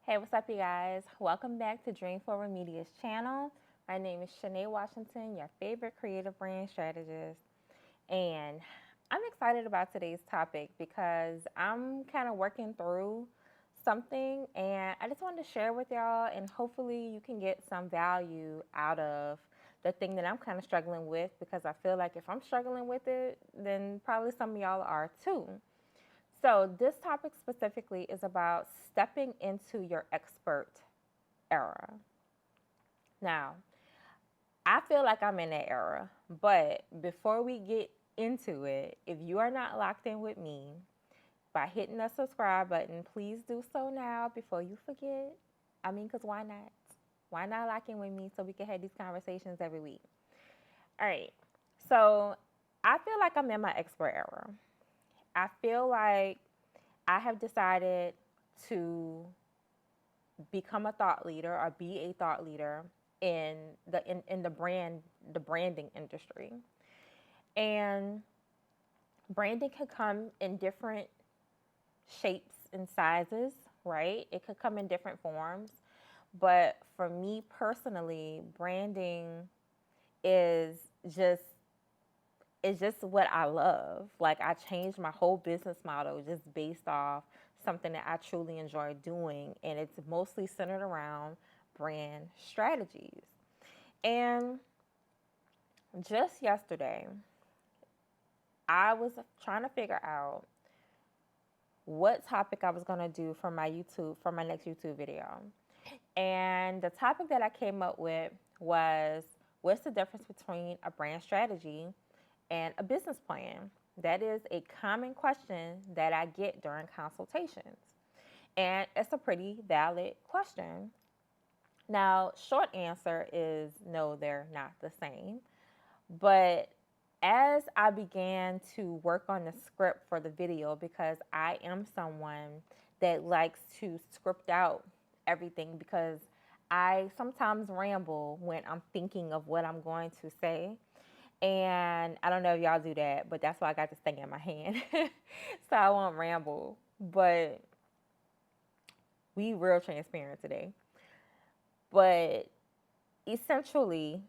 Hey, what's up, you guys? Welcome back to Dream Forward Media's channel. My name is Shanae Washington, your favorite creative brand strategist. And I'm excited about today's topic because I'm kind of working through something and I just wanted to share with y'all, and hopefully, you can get some value out of the thing that I'm kind of struggling with, because I feel like if I'm struggling with it, then probably some of y'all are too. So, this topic specifically is about stepping into your expert era. Now, I feel like I'm in that era, but before we get into it, if you are not locked in with me, by hitting the subscribe button, please do so now before you forget. I mean, because why not? Why not lock in with me so we can have these conversations every week? All right. So, I feel like I'm in my expert era. I feel like I have decided to become a thought leader or be a thought leader in the branding industry. And branding could come in different shapes and sizes, right? It could come in different forms. But for me personally, branding is just it's just what I love. Like, I changed my whole business model just based off something that I truly enjoy doing, and it's mostly centered around brand strategies. And just yesterday, I was trying to figure out what topic I was going to do for my next YouTube video. And the topic that I came up with was, what's the difference between a brand strategy and a business plan? That is a common question that I get during consultations. And it's a pretty valid question. Now, short answer is no, they're not the same. But as I began to work on the script for the video, because I am someone that likes to script out everything, because I sometimes ramble when I'm thinking of what I'm going to say. And I don't know if y'all do that, but that's why I got this thing in my hand. So I won't ramble. But we real transparent today. But essentially,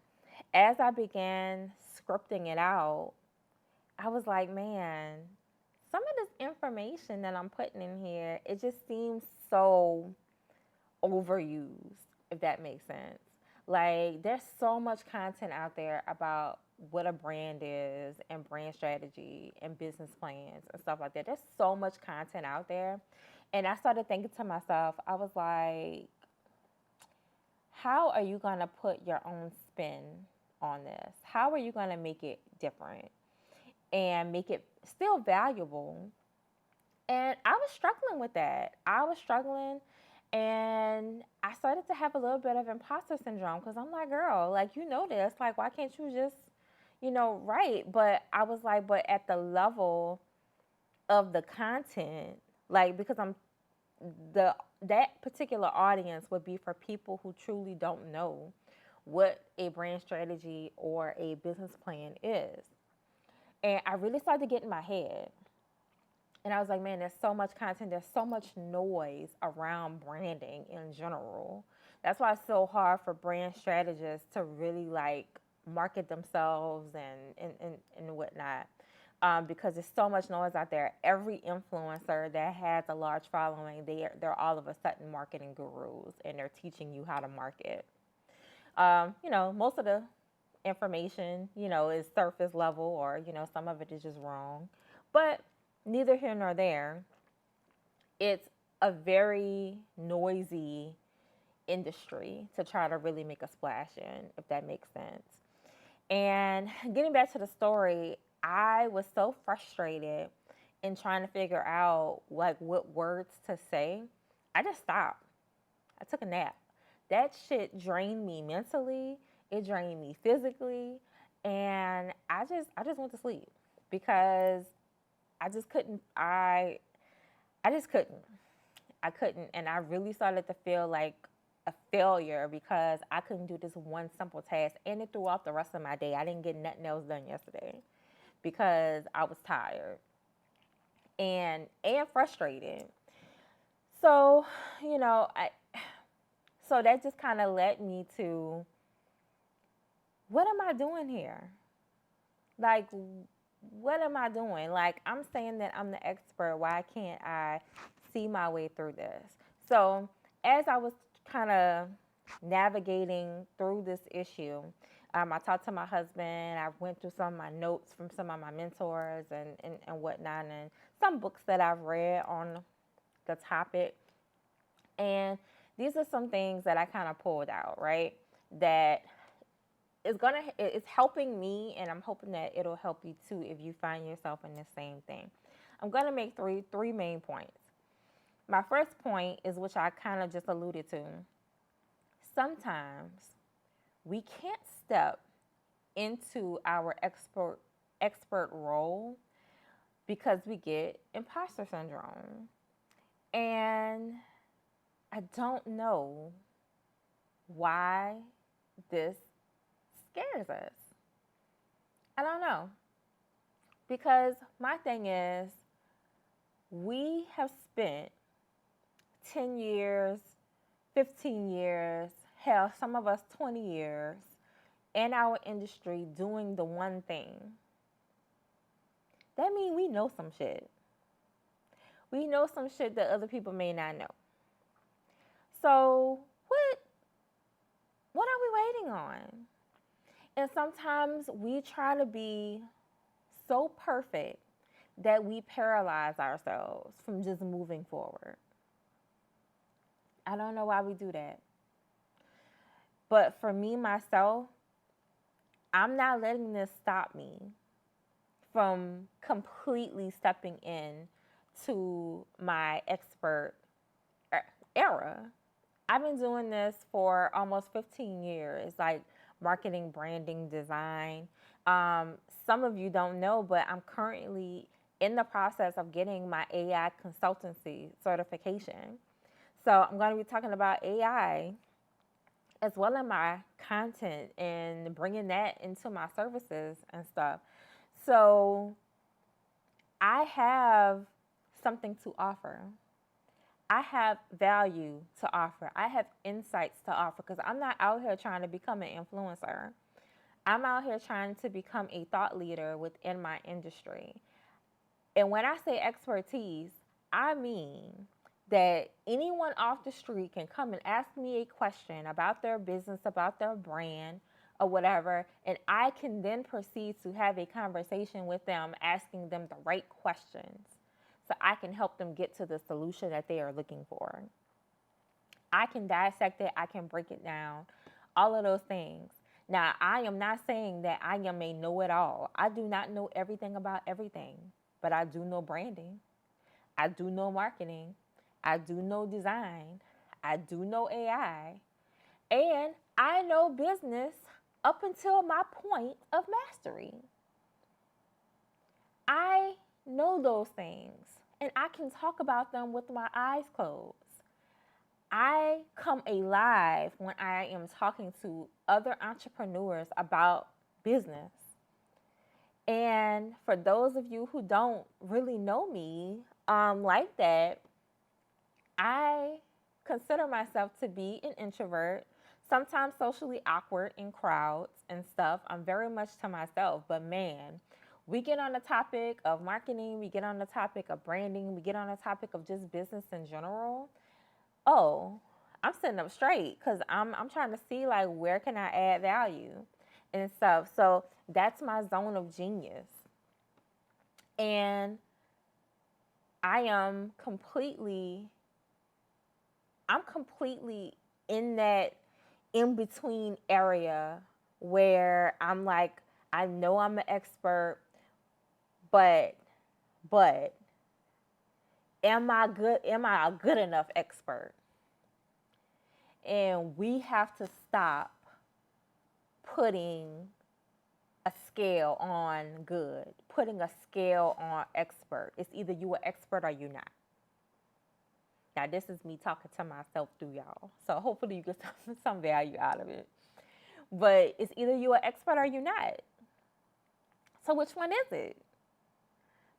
as I began scripting it out, I was like, man, some of this information that I'm putting in here, it just seems so overused, if that makes sense. Like, there's so much content out there about what a brand is and brand strategy and business plans and stuff like that. There's so much content out there. And I started thinking to myself, I was like, how are you going to put your own spin on this? How are you going to make it different and make it still valuable? And I was struggling with that. I was struggling, and I started to have a little bit of imposter syndrome, because I'm like, girl, like, you know this. Like, why can't you just, write? But I was like, but at the level of the content, like, because the that particular audience would be for people who truly don't know what a brand strategy or a business plan is. And I really started to get in my head. And I was like, man, there's so much content, there's so much noise around branding in general. That's why it's so hard for brand strategists to really like market themselves and whatnot. Because there's so much noise out there. Every influencer that has a large following, they're all of a sudden marketing gurus, and they're teaching you how to market. Most of the information, is surface level, or, some of it is just wrong. But neither here nor there. It's a very noisy industry to try to really make a splash in, if that makes sense. And getting back to the story, I was so frustrated in trying to figure out like what words to say. I just stopped. I took a nap. That shit drained me mentally. It drained me physically, and I just went to sleep because I just couldn't. I just couldn't. I couldn't, and I really started to feel like a failure because I couldn't do this one simple task, and it threw off the rest of my day. I didn't get nothing else done yesterday because I was tired and frustrated. So, you know, so that just kind of led me to, what am I doing here? Like, what am I doing? Like, I'm saying that I'm the expert. Why can't I see my way through this? So, as I was kind of navigating through this issue, I talked to my husband. I went through some of my notes from some of my mentors and whatnot, and some books that I've read on the topic. And these are some things that I kind of pulled out, right? That it's helping me, and I'm hoping that it'll help you too if you find yourself in the same thing. I'm gonna make three main points. My first point is, which I kind of just alluded to. Sometimes we can't step into our expert role because we get imposter syndrome. And I don't know why this scares us. I don't know. Because my thing is, we have spent 10 years, 15 years, hell, some of us 20 years in our industry doing the one thing. That means we know some shit. We know some shit that other people may not know. So, what are we waiting on? And sometimes we try to be so perfect that we paralyze ourselves from just moving forward. I don't know why we do that. But for me, myself, I'm not letting this stop me from completely stepping in to my expert era. I've been doing this for almost 15 years, like marketing, branding, design. Some of you don't know, but I'm currently in the process of getting my AI consultancy certification. So I'm going to be talking about AI as well in my content and bringing that into my services and stuff. So I have something to offer. I have value to offer. I have insights to offer because I'm not out here trying to become an influencer. I'm out here trying to become a thought leader within my industry. And when I say expertise, I mean that anyone off the street can come and ask me a question about their business, about their brand, or whatever, and I can then proceed to have a conversation with them, asking them the right questions so I can help them get to the solution that they are looking for. I can dissect it, I can break it down, all of those things. Now, I am not saying that I am a know it all. I do not know everything about everything, but I do know branding. I do know marketing. I do know design. I do know AI. And I know business up until my point of mastery. I know those things and I can talk about them with my eyes closed. I come alive when I am talking to other entrepreneurs about business. And for those of you who don't really know me like that, I consider myself to be an introvert, sometimes socially awkward in crowds and stuff. I'm very much to myself, but man, we get on the topic of marketing, we get on the topic of branding, we get on the topic of just business in general. Oh, I'm sitting up straight because I'm trying to see like where can I add value and stuff. So that's my zone of genius. And I am completely I'm completely in that in between area where I'm like, I know I'm an expert, but but am I good? Am I a good enough expert? And we have to stop putting a scale on good, putting a scale on expert. It's either you an expert or you not. Now, this is me talking to myself through y'all. So hopefully you get some value out of it. But it's either you an expert or you not. So which one is it?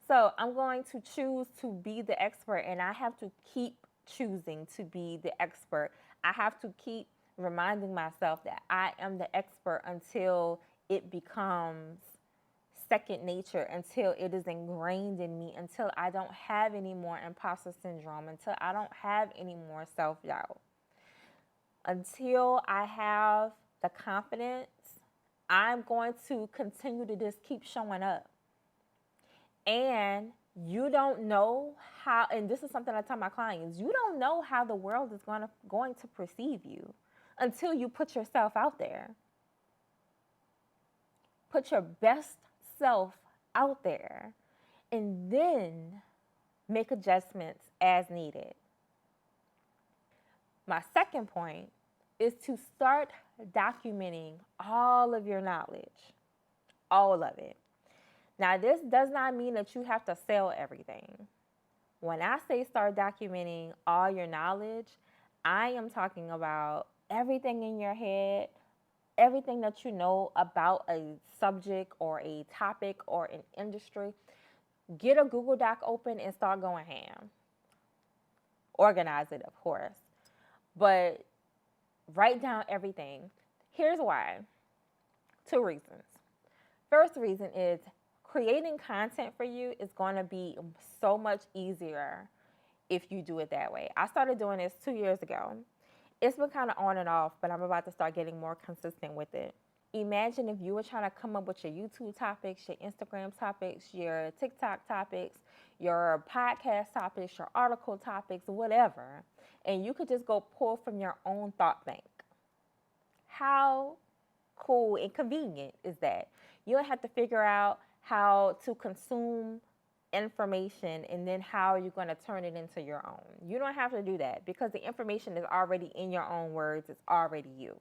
So I'm going to choose to be the expert, and I have to keep choosing to be the expert. I have to keep reminding myself that I am the expert until it becomes second nature, until it is ingrained in me, until I don't have any more imposter syndrome, until I don't have any more self doubt. Until I have the confidence, I'm going to continue to just keep showing up. And you don't know how, and this is something I tell my clients, you don't know how the world is going to perceive you until you put yourself out there. Put your best self out there, and then make adjustments as needed. My second point is to start documenting all of your knowledge, all of it. Now, this does not mean that you have to sell everything. When I say start documenting all your knowledge, I am talking about everything in your head, everything that you know about a subject or a topic or an industry. Get a Google Doc open and start going ham. Organize it, of course, but write down everything. Here's why. 2 reasons. First reason is creating content for you is going to be so much easier if you do it that way. I started doing this 2 years ago. It's been kind of on and off, but I'm about to start getting more consistent with it. Imagine if you were trying to come up with your YouTube topics, your Instagram topics, your TikTok topics, your podcast topics, your article topics, whatever, and you could just go pull from your own thought bank. How cool and convenient is that? You don't have to figure out how to consume information and then how you're going to turn it into your own. You don't have to do that because the information is already in your own words. It's already you,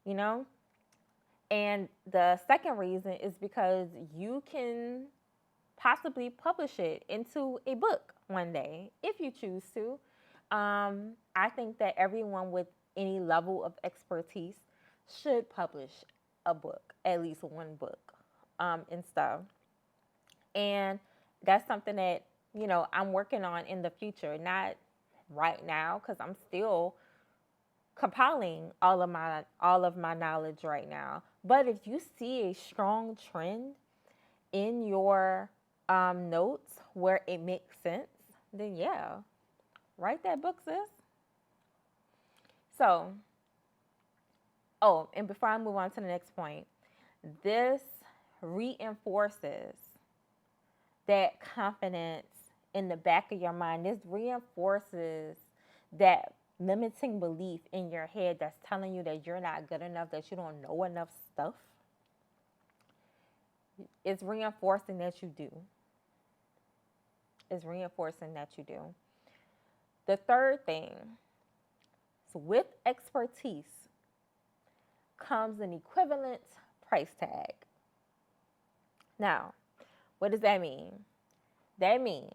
you know? And the second reason is because you can possibly publish it into a book one day if you choose to. I think that everyone with any level of expertise should publish a book, at least one book, and stuff. And that's something that, you know, I'm working on in the future, not right now because I'm still compiling all of my knowledge right now. But if you see a strong trend in your notes where it makes sense, then yeah, write that book, sis. So, and before I move on to the next point, this reinforces that confidence in the back of your mind. This reinforces that limiting belief in your head that's telling you that you're not good enough, that you don't know enough stuff. It's reinforcing that you do. It's reinforcing that you do. The third thing, so with expertise comes an equivalent price tag. Now, what does that mean? That means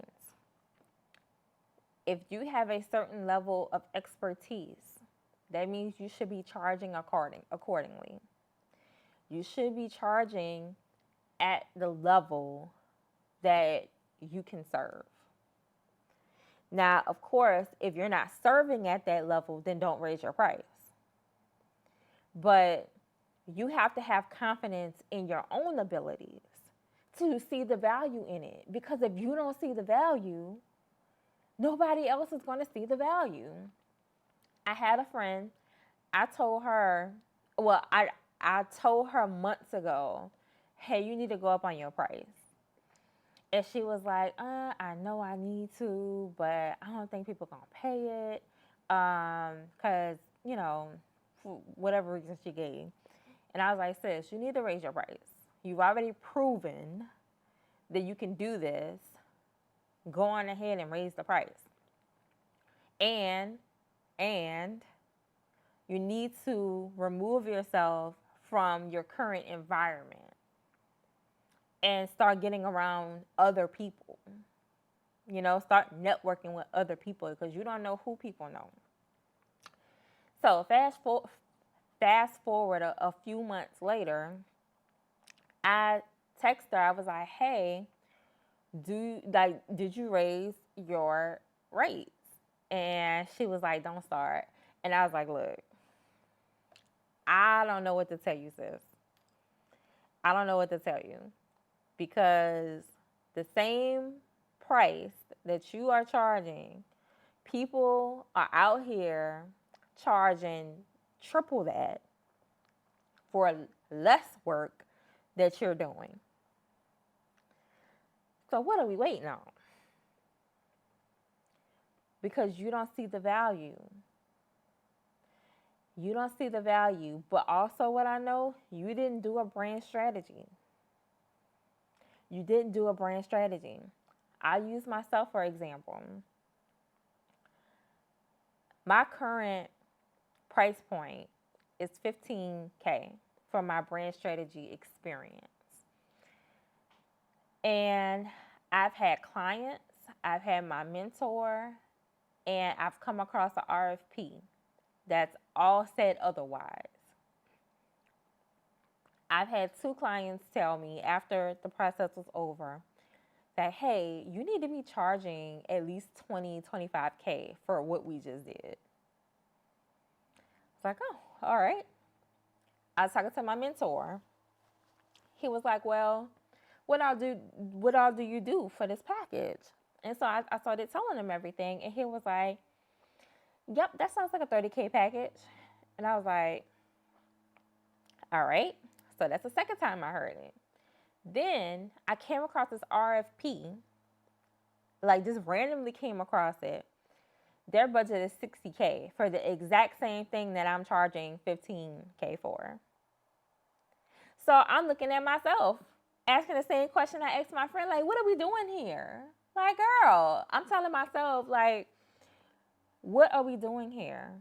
if you have a certain level of expertise, that means you should be charging accordingly. You should be charging at the level that you can serve. Now, of course, if you're not serving at that level, then don't raise your price. But you have to have confidence in your own abilities to see the value in it. Because if you don't see the value, nobody else is going to see the value. I had a friend, I told her months ago, hey, you need to go up on your price. And she was like, I know I need to, but I don't think people going to pay it. Because, you know, for whatever reason she gave. And I was like, sis, you need to raise your price. You've already proven that you can do this. Go on ahead and raise the price. And you need to remove yourself from your current environment and start getting around other people. You know, start networking with other people because you don't know who people know. So fast forward a few months later, I texted her. I was like, hey, did you raise your rates? And she was like, don't start. And I was like, look, I don't know what to tell you, sis. I don't know what to tell you because the same price that you are charging, people are out here charging triple that for less work that you're doing. So what are we waiting on? Because you don't see the value. You don't see the value. But also, what I know, you didn't do a brand strategy. You didn't do a brand strategy. I use myself for example. My current price point is $15K for my brand strategy experience. And I've had clients, I've had my mentor, and I've come across an RFP that's all said otherwise. I've had 2 clients tell me after the process was over that, hey, you need to be charging at least 20, 25K for what we just did. It's like, oh, all right. I was talking to my mentor. He was like, well, what all do you do for this package? And so I started telling him everything, and he was like, yep, that sounds like a 30K package. And I was like, all right. So that's the second time I heard it. Then I came across this RFP, like just randomly came across it. Their budget is 60K for the exact same thing that I'm charging 15K for. So I'm looking at myself, asking the same question I asked my friend, like, what are we doing here? Like, girl, I'm telling myself, like, what are we doing here?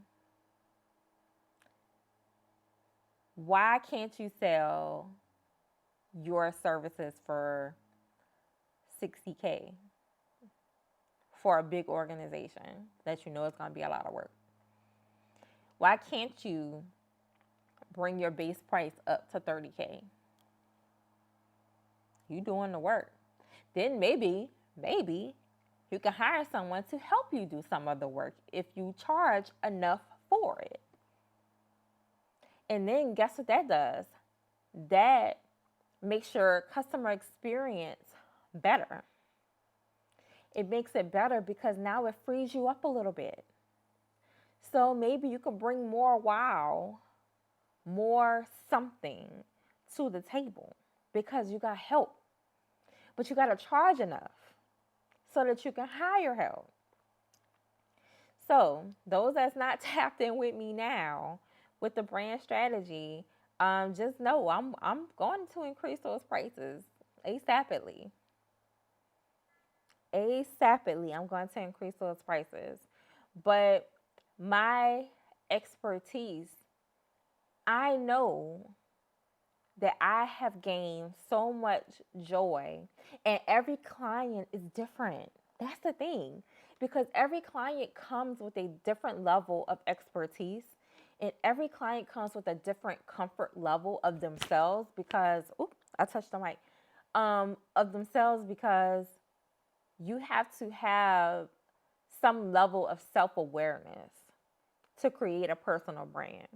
Why can't you sell your services for 60K for a big organization that you know is going to be a lot of work? Why can't you bring your base price up to 30K? You doing the work. Then maybe you can hire someone to help you do some of the work if you charge enough for it. And then guess what that does? That makes your customer experience better. It makes it better because now it frees you up a little bit. So maybe you can bring more wow, more something to the table because you got help. But you got to charge enough so that you can hire help. So those that's not tapped in with me now with the brand strategy, just know I'm going to increase those prices ASAPidly. ASAPidly, I'm going to increase those prices. But my expertise, I know that I have gained so much joy, and every client is different. That's the thing, because every client comes with a different level of expertise, and every client comes with a different comfort level of themselves because, I touched the mic, of themselves because you have to have some level of self-awareness to create a personal brand.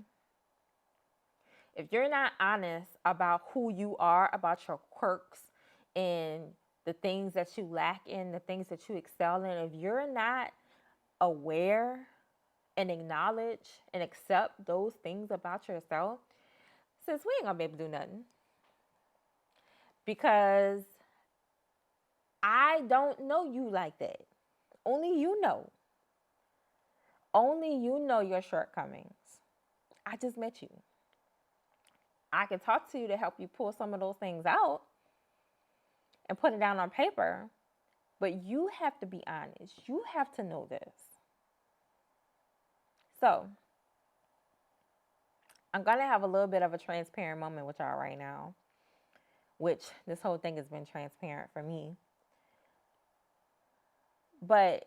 If you're not honest about who you are, about your quirks and the things that you lack in, the things that you excel in, if you're not aware and acknowledge and accept those things about yourself, sis, we ain't gonna be able to do nothing. Because I don't know you like that. Only you know. Only you know your shortcomings. I just met you. I can talk to you to help you pull some of those things out and put it down on paper, but you have to be honest. You have to know this. So, I'm going to have a little bit of a transparent moment with y'all right now, which this whole thing has been transparent for me. But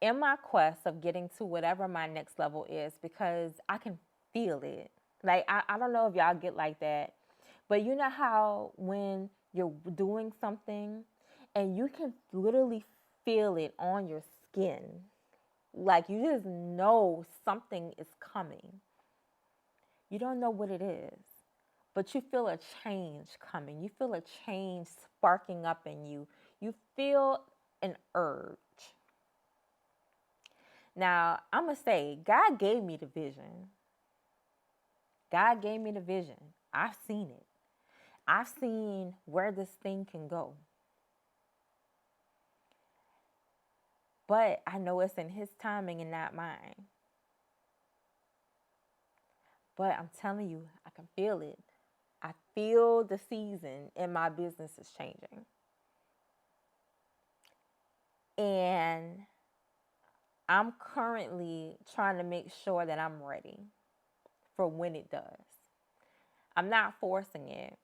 in my quest of getting to whatever my next level is, because I can feel it. Like, I don't know if y'all get like that, but you know how when you're doing something and you can literally feel it on your skin. Like you just know something is coming. You don't know what it is, but you feel a change coming. You feel a change sparking up in you. You feel an urge. Now, I'm going to say, God gave me the vision. God gave me the vision. I've seen it. I've seen where this thing can go. But I know it's in His timing and not mine. But I'm telling you, I can feel it. I feel the season in my business is changing. And I'm currently trying to make sure that I'm ready for when it does. I'm not forcing it,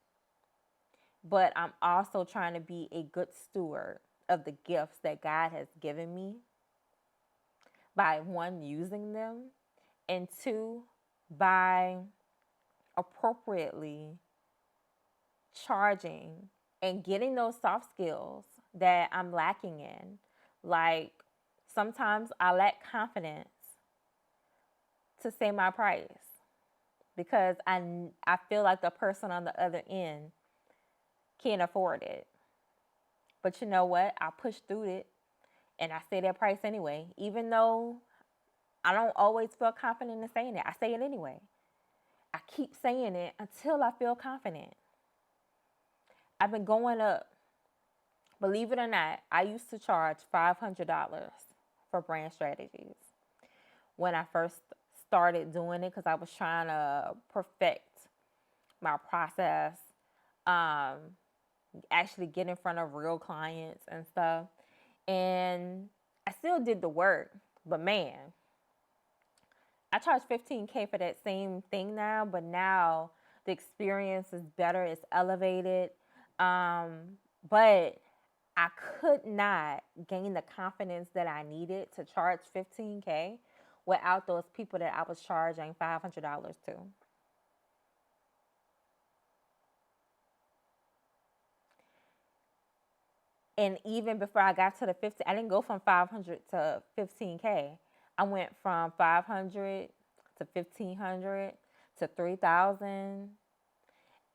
but I'm also trying to be a good steward of the gifts that God has given me by one, using them, and two, by appropriately charging and getting those soft skills that I'm lacking in. Like sometimes I lack confidence to say my price because I feel like the person on the other end can't afford it. But you know what? I push through it and I say that price anyway. Even though I don't always feel confident in saying it, I say it anyway. I keep saying it until I feel confident. I've been going up. Believe it or not, I used to charge $500 for brand strategies when I first started doing it because I was trying to perfect my process, um, actually get in front of real clients and stuff. And I still did the work, but man, I charge 15K for that same thing now, but now the experience is better, it's elevated. But I could not gain the confidence that I needed to charge 15K without those people that I was charging $500 to. And even before I got to the 15, I didn't go from 500 to 15K. I went from 500 to 1500 to 3000.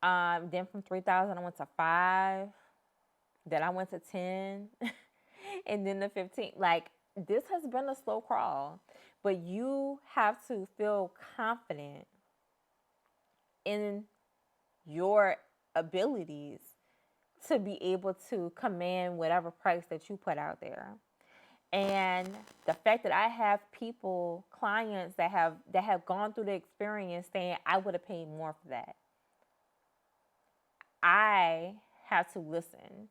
Then from 3000 I went to 5. Then I went to 10. And then the 15. Like this has been a slow crawl, but you have to feel confident in your abilities to be able to command whatever price that you put out there. And the fact that I have people, clients that have gone through the experience saying I would have paid more for that. I have to listen.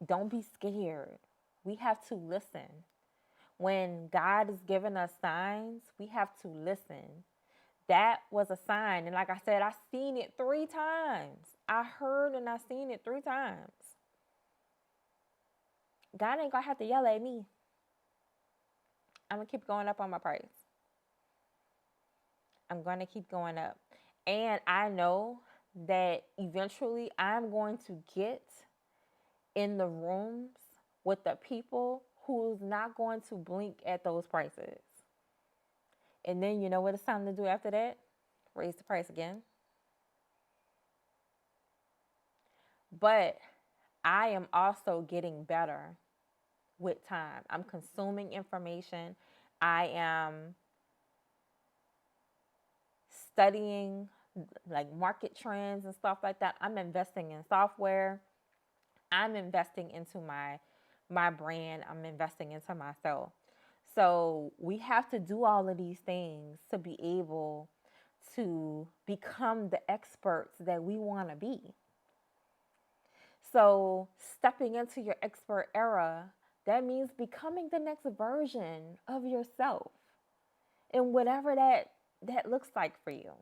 Don't be scared. We have to listen. When God is giving us signs, we have to listen. That was a sign. And like I said, I seen it 3 times. I heard and I seen it 3 times. God ain't gonna have to yell at me. I'm gonna keep going up on my price. I'm gonna keep going up. And I know that eventually I'm going to get in the rooms with the people who's not going to blink at those prices. And then you know what it's time to do after that? Raise the price again. But I am also getting better with time. I'm consuming information. I am studying like market trends and stuff like that. I'm investing in software. I'm investing into my brand. I'm investing into myself. So we have to do all of these things to be able to become the experts that we want to be. So stepping into your expert era, that means becoming the next version of yourself and whatever that looks like for you.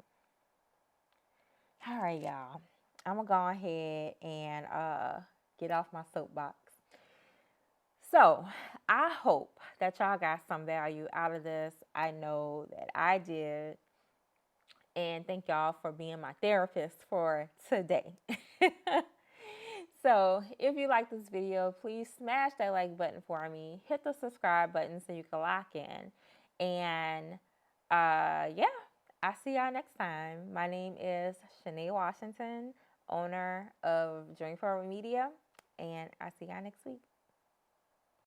All right, y'all. I'm gonna go ahead and get off my soapbox. So I hope that y'all got some value out of this. I know that I did. And thank y'all for being my therapist for today. So if you like this video, please smash that like button for me. Hit the subscribe button so you can lock in. And yeah, I'll see y'all next time. My name is Shanae Washington, owner of Drink Forward Media, and I'll see y'all next week.